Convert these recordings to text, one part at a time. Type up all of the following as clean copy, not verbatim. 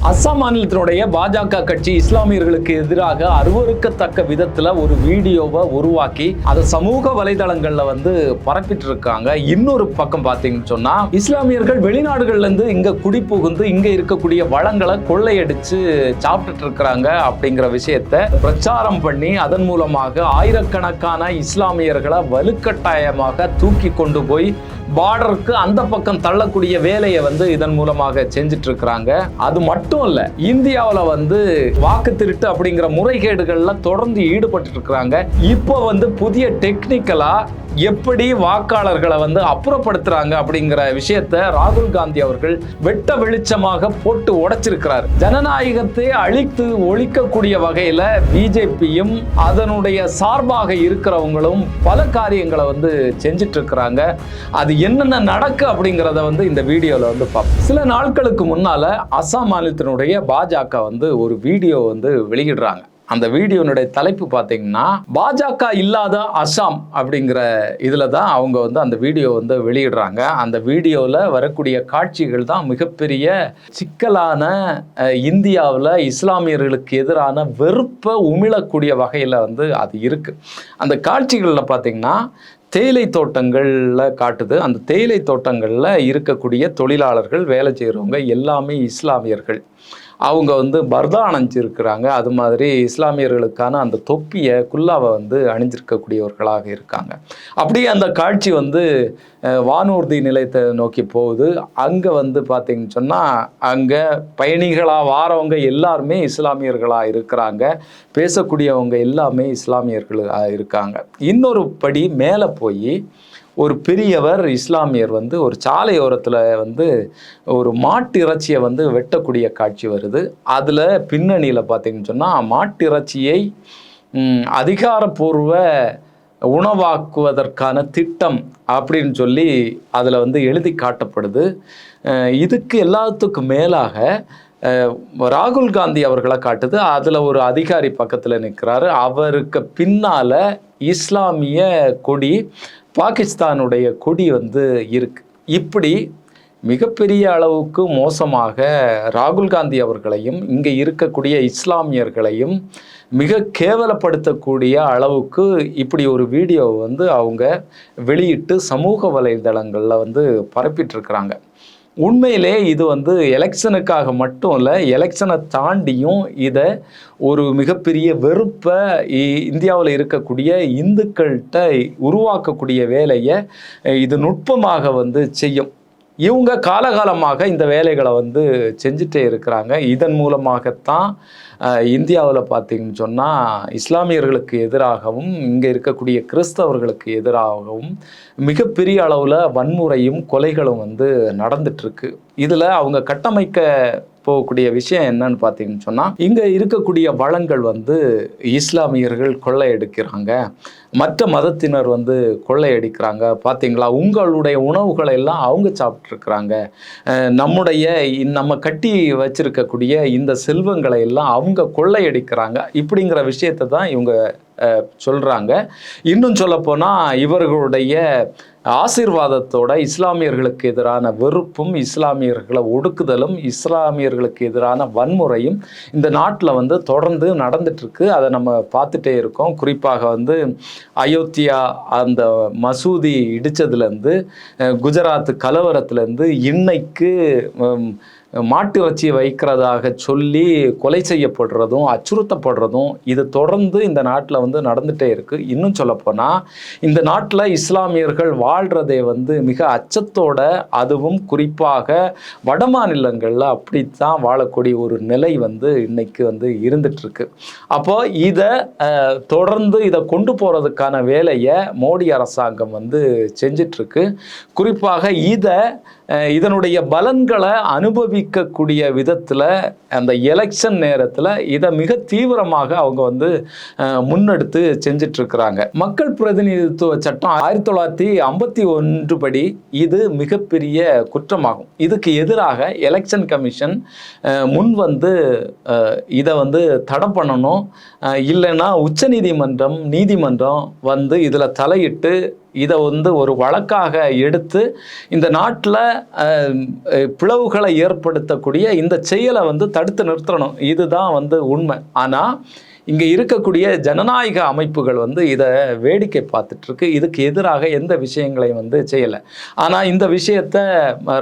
அஸ்ஸாம் மாநிலத்தினுடைய பாஜக கட்சி இஸ்லாமியர்களுக்கு எதிராக அருவருக்கத்தக்க விதத்துல ஒரு வீடியோவை உருவாக்கி அதை சமூக வலைதளங்கள்ல பரப்பிட்டு இருக்காங்க. இன்னொரு பக்கம் பாத்தீங்கன்னு சொன்னா இஸ்லாமியர்கள் வெளிநாடுகள்ல இருந்து இங்க குடி புகுந்து இங்க இருக்கக்கூடிய வளங்களை கொள்ளையடிச்சு சாப்பிட்டுட்டு இருக்கிறாங்க அப்படிங்கிற விஷயத்தை பிரச்சாரம் பண்ணி அதன் மூலமாக ஆயிரக்கணக்கான இஸ்லாமியர்களை வலுக்கட்டாயமாக தூக்கி கொண்டு போய் பார்டருக்கு அந்த பக்கம் தள்ளக்கூடிய வேலையை இதன் மூலமாக செஞ்சுட்டு இருக்கிறாங்க. அது மட்டும் இல்ல, இந்தியாவில் வாக்கு திருட்டு அப்படிங்கிற முறைகேடுகள்ல தொடர்ந்து ஈடுபட்டு இருக்கிறாங்க. இப்போ புதிய டெக்னிக்கலா எப்படி வாக்காளர்களை அப்புறப்படுத்துறாங்க அப்படிங்கிற விஷயத்தை ராகுல் காந்தி அவர்கள் வெட்ட வெளிச்சமாக போட்டு உடைச்சிருக்கிறார். ஜனநாயகத்தை அழித்து ஒழிக்கக்கூடிய வகையில பிஜேபியும் அதனுடைய சார்பாக இருக்கிறவங்களும் பல காரியங்களை செஞ்சிட்டு இருக்கிறாங்க. அது என்னென்ன நடக்கு அப்படிங்கிறத இந்த வீடியோல பார்ப்போம். சில நாட்களுக்கு முன்னால அஸ்ஸாம் மாநிலத்தினுடைய பாஜக ஒரு வீடியோ வெளியிடுறாங்க. அந்த வீடியோனுடைய தலைப்பு பார்த்தீங்கன்னா பாஜக இல்லாத அஸ்ஸாம் அப்படிங்கிற இதில் தான் அவங்க அந்த வீடியோ வெளியிடுறாங்க. அந்த வீடியோவில் வரக்கூடிய காட்சிகள் தான் மிகப்பெரிய சிக்கலான இந்தியாவில் இஸ்லாமியர்களுக்கு எதிரான வெறுப்பை உமிழக்கூடிய வகையில் அது இருக்குது. அந்த காட்சிகளில் பார்த்தீங்கன்னா தேயிலை தோட்டங்களில் காட்டுது. அந்த தேயிலை தோட்டங்களில் இருக்கக்கூடிய தொழிலாளர்கள், வேலை செய்கிறவங்க எல்லாமே இஸ்லாமியர்கள். அவங்க பர்தா அணிஞ்சிருக்கிறாங்க. அது மாதிரி இஸ்லாமியர்களுக்கான அந்த தொப்பியை குல்லாவை அணிஞ்சிருக்கக்கூடியவர்களாக இருக்காங்க. அப்படியே அந்த காட்சி வானூர்தி நிலையத்தை நோக்கி போகுது. அங்கே பார்த்தீங்கன்னு சொன்னால் அங்கே பயணிகளாக வாரவங்க எல்லாருமே இஸ்லாமியர்களாக இருக்கிறாங்க. பேசக்கூடியவங்க எல்லாமே இஸ்லாமியர்களாக இருக்காங்க. இன்னொரு படி மேலே போய் ஒரு பெரியவர் இஸ்லாமியர் ஒரு சாலையோரத்தில் ஒரு மாட்டு இறைச்சியை வெட்டக்கூடிய காட்சி வருது. அதில் பின்னணியில் பார்த்தீங்கன்னு சொன்னால் மாட்டு இறைச்சியை அதிகாரப்பூர்வ உணவாக்குவதற்கான திட்டம் அப்படின்னு சொல்லி அதில் எழுதி காட்டப்படுது. இதுக்கு எல்லாத்துக்கும் மேலாக ராகுல் காந்தி அவர்களை காட்டுது. அதில் ஒரு அதிகாரி பக்கத்தில் நிற்கிறாரு. அவருக்கு பின்னால் இஸ்லாமிய கொடி, பாகிஸ்தானுடைய கொடி இருக்கு. இப்படி மிகப்பெரிய அளவுக்கு மோசமாக ராகுல் காந்தி அவர்களையும் இங்கே இருக்கக்கூடிய இஸ்லாமியர்களையும் மிக கேவலப்படுத்தக்கூடிய அளவுக்கு இப்படி ஒரு வீடியோ அவங்க வெளியிட்டு சமூக வலைதளங்களில் பரப்பிட்டு இருக்கிறாங்க. உண்மையிலே இது எலெக்ஷனுக்காக மட்டும் இல்லை, எலெக்ஷனை தாண்டியும் இதை ஒரு மிகப்பெரிய வெறுப்பை இந்தியாவில் இருக்கக்கூடிய இந்துக்கள்கிட்ட உருவாக்கக்கூடிய வேலையை இது நுட்பமாக செய்யும். இவங்க காலகாலமாக இந்த வேலைகளை செஞ்சுட்டே இருக்கிறாங்க. இதன் மூலமாகத்தான் இந்தியாவில் பார்த்தீங்கன்னு சொன்னால் இஸ்லாமியர்களுக்கு எதிராகவும் இங்கே இருக்கக்கூடிய கிறிஸ்தவர்களுக்கு எதிராகவும் மிகப்பெரிய அளவில் வன்முறையும் கொலைகளும் நடந்துட்டுருக்கு. இதில் அவங்க கட்டமைக்க போகக்கூடிய விஷயம் என்னன்னு பார்த்தீங்கன்னு சொன்னால், இங்கே இருக்கக்கூடிய வளங்கள் இஸ்லாமியர்கள் கொள்ளையடிக்கிறாங்க, மற்ற மதத்தினர் கொள்ளையடிக்கிறாங்க. பார்த்தீங்களா, உங்களுடைய உணவுகளை எல்லாம் அவங்க சாப்பிட்ருக்குறாங்க, நம்ம கட்டி வச்சிருக்கக்கூடிய இந்த செல்வங்களை எல்லாம் அவங்க கொள்ளையடிக்கிறாங்க. இப்படிங்கிற விஷயத்தை தான் இவங்க சொல்கிறாங்க. இன்னும் சொல்லப்போனால் இவர்களுடைய ஆசீர்வாதத்தோட இஸ்லாமியர்களுக்கு எதிரான வெறுப்பும், இஸ்லாமியர்களை ஒடுக்குதலும், இஸ்லாமியர்களுக்கு எதிரான வன்முறையும் இந்த நாட்டில் தொடர்ந்து நடந்துட்டுருக்கு. அதை நம்ம பார்த்துட்டே இருக்கோம். குறிப்பாக அயோத்தியா அந்த மசூதி இடித்ததுலேருந்து, குஜராத் கலவரத்துலேருந்து இன்னைக்கு மாட்டு இறைச்சி வைக்கிறதாக சொல்லி கொலை செய்யப்படுறதும் அச்சுறுத்தப்படுறதும் இது தொடர்ந்து இந்த நாட்டில் நடந்துகிட்டே இருக்குது. இன்னும் சொல்லப்போனால் இந்த நாட்டில் இஸ்லாமியர்கள் வாழ்கிறதே மிக அச்சத்தோட, அதுவும் குறிப்பாக வட மாநிலங்களில் அப்படித்தான் வாழக்கூடிய ஒரு நிலை இன்னைக்கு இருந்துகிட்ருக்கு. அப்போ இதை தொடர்ந்து இதை கொண்டு போகிறதுக்கான வேலையை மோடி அரசாங்கம் செஞ்சிட்ருக்கு. குறிப்பாக இதனுடைய பலன்களை அனுபவிக்கக்கூடிய விதத்தில் அந்த எலெக்ஷன் நேரத்தில் இதை மிக தீவிரமாக அவங்க முன்னெடுத்து செஞ்சிட்ருக்கிறாங்க. மக்கள் பிரதிநிதித்துவ சட்டம் 1951 படி இது மிகப்பெரிய குற்றமாகும். இதுக்கு எதிராக எலெக்ஷன் கமிஷன் முன் இதை தடை பண்ணணும், இல்லைன்னா உச்ச நீதிமன்றம் இதில் தலையிட்டு இதை வந்து ஒரு வழக்காக எடுத்து இந்த நாட்டில் பிளவுகளை ஏற்படுத்தக்கூடிய இந்த செயலை வந்து தடுத்து நிறுத்தணும். இதுதான் வந்து உண்மை. ஆனால் இங்கே இருக்கக்கூடிய ஜனநாயக அமைப்புகள் வந்து இதை வேடிக்கை பார்த்துட்ருக்கு. இதுக்கு எதிராக எந்த விஷயங்களையும் வந்து செய்யலை. ஆனால் இந்த விஷயத்தை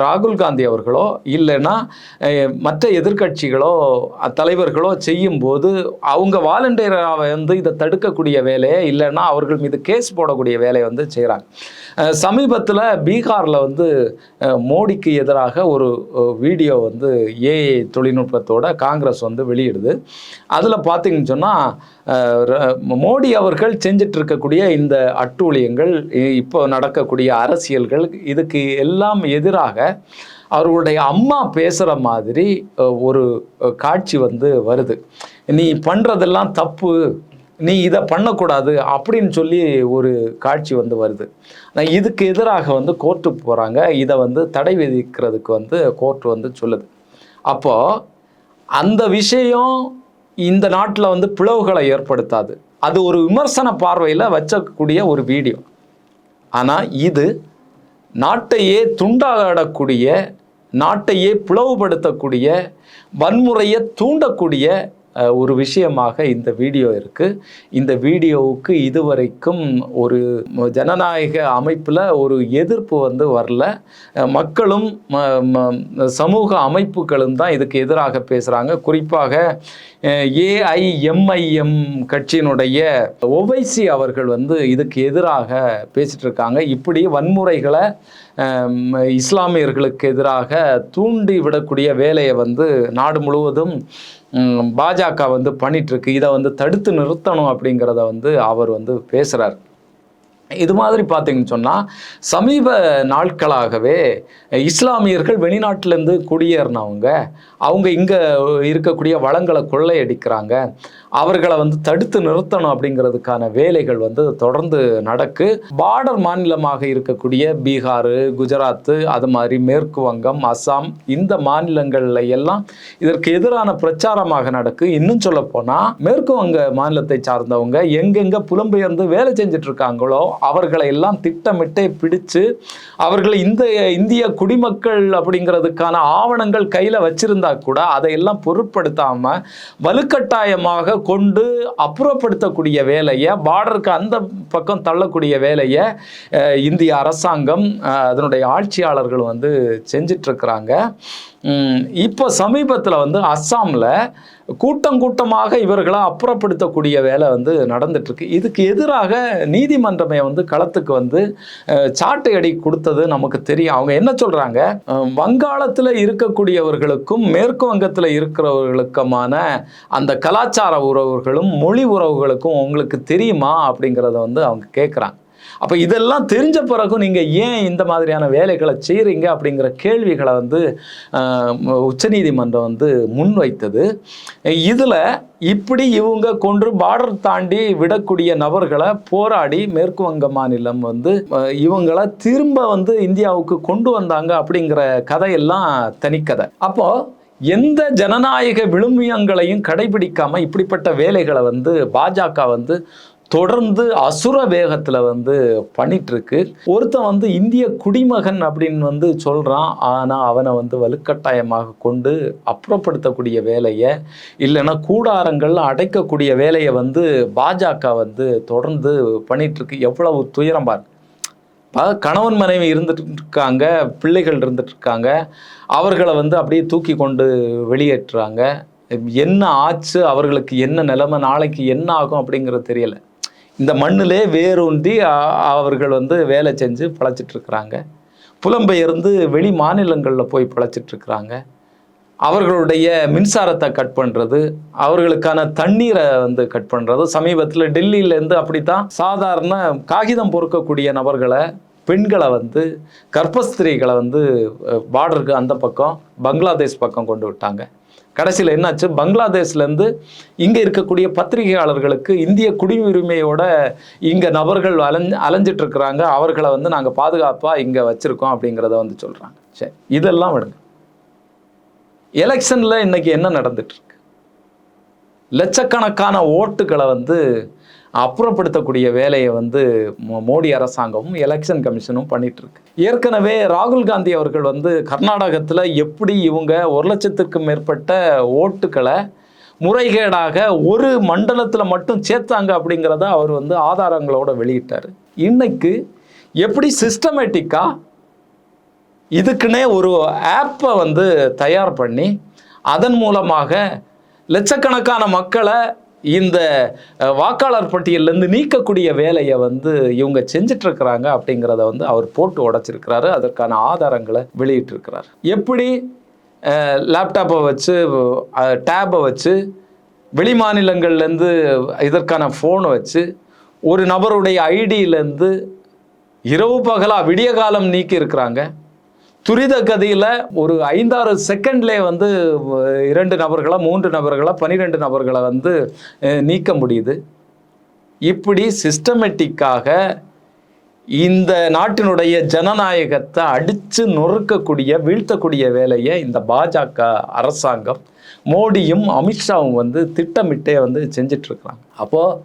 ராகுல் காந்தி அவர்களோ இல்லைன்னா மற்ற எதிர்கட்சிகளோ தலைவர்களோ செய்யும்போது அவங்க வாலண்டியராக வந்து இதை தடுக்கக்கூடிய வேலையை இல்லைன்னா அவர்கள் மீது கேஸ் போடக்கூடிய வேலையை வந்து செய்கிறாங்க. சமீபத்தில் பீகாரில் வந்து மோடிக்கு எதிராக ஒரு வீடியோ வந்து ஏஐ தொழில்நுட்பத்தோட காங்கிரஸ் வந்து வெளியிடுது. அதில் பார்த்தீங்கன்னு சொன்னால் மோடி அவர்கள் செஞ்சிட்டு இருக்கக்கூடிய இந்த அட்டூழியங்கள், இப்போ நடக்கக்கூடிய அரசியல்கள், இதுக்கு எல்லாம் எதிராக அவர்களுடைய அம்மா பேசுகிற மாதிரி ஒரு காட்சி வந்து வருது. நீ பண்ணுறதெல்லாம் தப்பு, நீ இதை பண்ணக்கூடாது அப்படின்னு சொல்லி ஒரு காட்சி வந்து வருது. இதுக்கு எதிராக வந்து கோர்ட்டுக்கு போகிறாங்க. இதை வந்து தடை விதிக்கிறதுக்கு வந்து கோர்ட் வந்து சொல்லுது. அப்போது அந்த விஷயம் இந்த நாட்டில் வந்து பிளவுகளை ஏற்படுத்தாது. அது ஒரு விமர்சன பார்வையில் வச்சக்கூடிய ஒரு வீடியோ. ஆனால் இது நாட்டையே துண்டாடக்கூடிய, நாட்டையே பிளவுபடுத்தக்கூடிய, வன்முறையை தூண்டக்கூடிய ஒரு விஷயமாக இந்த வீடியோ இருக்குது. இந்த வீடியோவுக்கு இதுவரைக்கும் ஒரு ஜனநாயக அமைப்பில் ஒரு எதிர்ப்பு வந்து வரல. மக்களும் சமூக அமைப்புகளும் தான் இதுக்கு எதிராக பேசுகிறாங்க. குறிப்பாக ஏஐஎம்ஐஎம் கட்சியினுடைய ஒவைசி அவர்கள் வந்து இதுக்கு எதிராக பேசிட்டு இருக்காங்க. இப்படி வன்முறைகளை இஸ்லாமியர்களுக்கு எதிராக தூண்டி விடக்கூடிய வேலையை வந்து நாடு முழுவதும் பாஜக வந்து பண்ணிகிட்ருக்கு. இதை வந்து தடுத்து நிறுத்தணும் அப்படிங்கிறத வந்து அவர் வந்து பேசுகிறார். இது மாதிரி பார்த்தீங்கன்னு சொன்னால் சமீப நாட்களாகவே இஸ்லாமியர்கள் வெளிநாட்டிலேருந்து குடியேறினவங்க அவங்க இங்கே இருக்கக்கூடிய வளங்களை கொள்ளையடிக்கிறாங்க, அவர்களை வந்து தடுத்து நிறுத்தணும் அப்படிங்கிறதுக்கான வேலைகள் வந்து தொடர்ந்து நடக்கு. பார்டர் மாநிலமாக இருக்கக்கூடிய பீகார், குஜராத்து, அது மாதிரி மேற்கு வங்கம், அஸ்ஸாம், இந்த மாநிலங்களில் எல்லாம் இதற்கு எதிரான பிரச்சாரமாக நடக்கு. இன்னும் சொல்ல போனால் மேற்கு வங்க மாநிலத்தை சார்ந்தவங்க எங்கெங்கே புலம்பெயர்ந்து வேலை செஞ்சுட்டு இருக்காங்களோ அவர்களை எல்லாம் திட்டமிட்டே பிடிச்சு அவர்களை இந்திய குடிமக்கள் அப்படிங்கிறதுக்கான ஆவணங்கள் கையில் வச்சிருந்தா கூட அதையெல்லாம் பொருட்படுத்தாமல் வலுக்கட்டாயமாக கொண்டு அப்புறப்படுத்தக்கூடிய வேலையை, பார்டருக்கு அந்த பக்கம் தள்ளக்கூடிய வேலையை இந்திய அரசாங்கம், அதனுடைய ஆட்சியாளர்கள் வந்து செஞ்சிட்ருக்கிறாங்க. இப்போ சமீபத்தில் வந்து அஸ்ஸாமில் கூட்டமாக இவர்களை அப்புறப்படுத்தக்கூடிய வேலை வந்து நடந்துட்டுருக்கு. இதுக்கு எதிராக நீதிமன்றமே வந்து களத்துக்கு வந்து சாட்டை அடி கொடுத்தது நமக்கு தெரியும். அவங்க என்ன சொல்கிறாங்க, வங்காளத்தில் இருக்கக்கூடியவர்களுக்கும் மேற்கு வங்கத்தில் இருக்கிறவர்களுக்குமான அந்த கலாச்சார உறவுகளும் மொழி உறவுகளுக்கும் உங்களுக்கு தெரியுமா அப்படிங்கிறத வந்து அவங்க கேட்குறாங்க. அப்போ இதெல்லாம் தெரிஞ்ச பிறகும் நீங்கள் ஏன் இந்த மாதிரியான வேலைகளை செய்கிறீங்க அப்படிங்கிற கேள்விகளை வந்து உச்சநீதிமன்றம் வந்து முன்வைத்தது. இதில் இப்படி இவங்க கொன்று பார்டர் தாண்டி விடக்கூடிய நபர்களை போராடி மேற்கு வங்க மாநிலம் வந்து இவங்களை திரும்ப வந்து இந்தியாவுக்கு கொண்டு வந்தாங்க அப்படிங்கிற கதையெல்லாம் தனிக்கதை. அப்போது எந்த ஜனநாயக விழுமியங்களையும் கடைபிடிக்காமல் இப்படிப்பட்ட வேலைகளை வந்து பாஜக வந்து தொடர்ந்து அசுர வேகத்தில் வந்து பண்ணிகிட்ருக்கு. ஒருத்தன் வந்து இந்திய குடிமகன் அப்படின்னு வந்து சொல்கிறான், ஆனால் அவனை வந்து வலுக்கட்டாயமாக கொண்டு அப்புறப்படுத்தக்கூடிய வேலையை இல்லைன்னா கூடாரங்கள் அடைக்கக்கூடிய வேலையை வந்து பாஜக வந்து தொடர்ந்து பண்ணிகிட்ருக்கு. எவ்வளவு துயரம் பாரு. கணவன் மனைவி இருந்துட்டு இருக்காங்க, பிள்ளைகள் இருந்துட்டு இருக்காங்க, அவர்களை வந்து அப்படியே தூக்கி கொண்டு வெளியேற்றுறாங்க. என்ன ஆச்சு, அவர்களுக்கு என்ன நிலைமை, நாளைக்கு என்ன ஆகும் அப்படிங்கிறது தெரியலை. இந்த மண்ணிலே வேரூன்றி அவர்கள் வந்து வேலை செஞ்சு பிழைச்சிட்ருக்குறாங்க. புலம்பெயர்ந்து வெளி மாநிலங்களில் போய் பிழைச்சிட்ருக்குறாங்க. அவர்களுடைய மின்சாரத்தை கட் பண்ணுறது, அவர்களுக்கான தண்ணீரை வந்து கட் பண்ணுறது. சமீபத்தில் டெல்லியிலேருந்து அப்படித்தான் சாதாரண காகிதம் பொறுக்கக்கூடிய நபர்களை, பெண்களை வந்து கர்ப்பஸ்திரீகளை வந்து பார்டருக்கு அந்த பக்கம் பங்களாதேஷ் பக்கம் கொண்டு விட்டாங்க. கடைசியில் என்னாச்சு, பங்களாதேஷ்லேருந்து இங்கே இருக்கக்கூடிய பத்திரிகையாளர்களுக்கு இந்திய குடியுரிமையோட இங்கே நபர்கள் அலைஞ்சிட்ருக்குறாங்க, அவர்களை வந்து நாங்கள் பாதுகாப்பாக இங்கே வச்சுருக்கோம் அப்படிங்கிறத வந்து சொல்கிறாங்க. சரி, இதெல்லாம் விடுங்க. எலெக்ஷனில் இன்றைக்கி என்ன நடந்துட்டுருக்கு, லட்சக்கணக்கான ஓட்டுகளை வந்து அப்புறப்படுத்தக்கூடிய வேலையை வந்து மோடி அரசாங்கமும் எலெக்ஷன் கமிஷனும் பண்ணிட்டு இருக்கு. ஏற்கனவே ராகுல் காந்தி அவர்கள் வந்து கர்நாடகத்தில் எப்படி இவங்க 1,00,000க்கும் மேற்பட்ட ஓட்டுக்களை முறைகேடாக ஒரு மண்டலத்தில் மட்டும் சேர்த்தாங்க அப்படிங்கிறத அவர் வந்து ஆதாரங்களோட வெளியிட்டார். இன்னைக்கு எப்படி சிஸ்டமேட்டிக்காக இதுக்குன்னே ஒரு ஆப்பை வந்து தயார் பண்ணி அதன் மூலமாக லட்சக்கணக்கான மக்களை இந்த வாக்காளர் பட்டியலிருந்து நீக்கக்கூடிய வேலையை வந்து இவங்க செஞ்சிட்ருக்கிறாங்க அப்படிங்கிறத வந்து அவர் போட்டு உடைச்சிருக்கிறாரு. அதற்கான ஆதாரங்களை வெளியிட்டிருக்கிறார். எப்படி லேப்டாப்பை வச்சு டேப்பை வச்சு வெளி மாநிலங்கள்லேருந்து இதற்கான ஃபோனை வச்சு ஒரு நபருடைய ஐடியிலேருந்து இரவு பகலாக விடிய காலம் நீக்கி இருக்கிறாங்க. துரித கதியில் ஒரு 5-6 செகண்ட்லேயே வந்து 2 நபர்களை 3 நபர்களை 12 நபர்களை வந்து நீக்க முடியுது. இப்படி சிஸ்டமேட்டிக்காக இந்த நாட்டினுடைய ஜனநாயகத்தை அடித்து நொறுக்கக்கூடிய வீழ்த்தக்கூடிய வேலையை இந்த பாஜக அரசாங்கம் மோடியும் அமித்ஷாவும் வந்து திட்டமிட்டே வந்து செஞ்சிட்ருக்கிறாங்க. அப்போது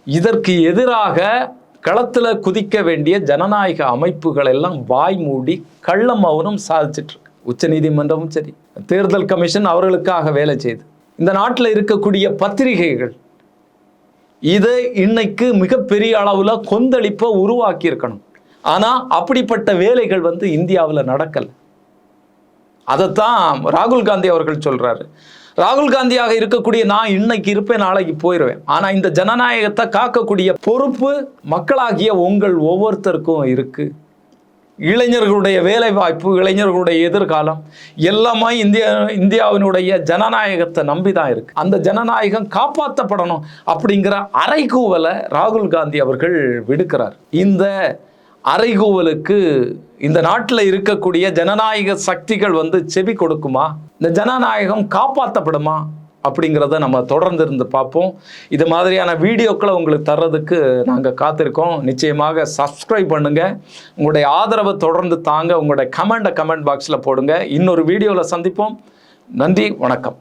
இதற்கு எதிராக களத்தில் குதிக்க வேண்டிய ஜனநாயக அமைப்புகள் எல்லாம் வாய் மூடி கள்ள மௌனம் சாதிச்சிட்டு இருக்கு. உச்ச நீதிமன்றமும் சரி, தேர்தல் கமிஷன் அவர்களுக்காக வேலை செய்து, இந்த நாட்டில் இருக்கக்கூடிய பத்திரிகைகள் இதை இன்னைக்கு மிகப்பெரிய அளவில் கொந்தளிப்பை உருவாக்கி இருக்கணும். ஆனால் அப்படிப்பட்ட வேலைகள் வந்து இந்தியாவில் நடக்கலை. அதைத்தான் ராகுல் காந்தி அவர்கள் சொல்றாரு. ராகுல் காந்தியாக இருக்கக்கூடிய நான் இன்னைக்கு இருப்பேன், நாளைக்கு போயிடுவேன். ஆனால் இந்த ஜனநாயகத்தை காக்கக்கூடிய பொறுப்பு மக்களாகிய உங்கள் ஒவ்வொருத்தருக்கும் இருக்கு. இளைஞர்களுடைய வேலை வாய்ப்பு, இளைஞர்களுடைய எதிர்காலம் எல்லாமே இந்தியாவினுடைய ஜனநாயகத்தை நம்பி தான் இருக்கு. அந்த ஜனநாயகம் காப்பாற்றப்படணும் அப்படிங்கிற அறைகூவலை ராகுல் காந்தி அவர்கள் விடுக்கிறார். இந்த அறைகூவலுக்கு இந்த நாட்டில் இருக்கக்கூடிய ஜனநாயக சக்திகள் வந்து செவி கொடுக்குமா? இந்த ஜனநாயகம் காப்பாற்றப்படுமா அப்படிங்கிறத நம்ம தொடர்ந்து இருந்து பார்ப்போம். இது மாதிரியான வீடியோக்களை உங்களுக்கு தர்றதுக்கு நாங்கள் காத்திருக்கோம். நிச்சயமாக சப்ஸ்கிரைப் பண்ணுங்கள். உங்களுடைய ஆதரவை தொடர்ந்து தாங்க. உங்களுடைய கமெண்ட் பாக்ஸில் போடுங்க. இன்னொரு வீடியோவில் சந்திப்போம். நன்றி, வணக்கம்.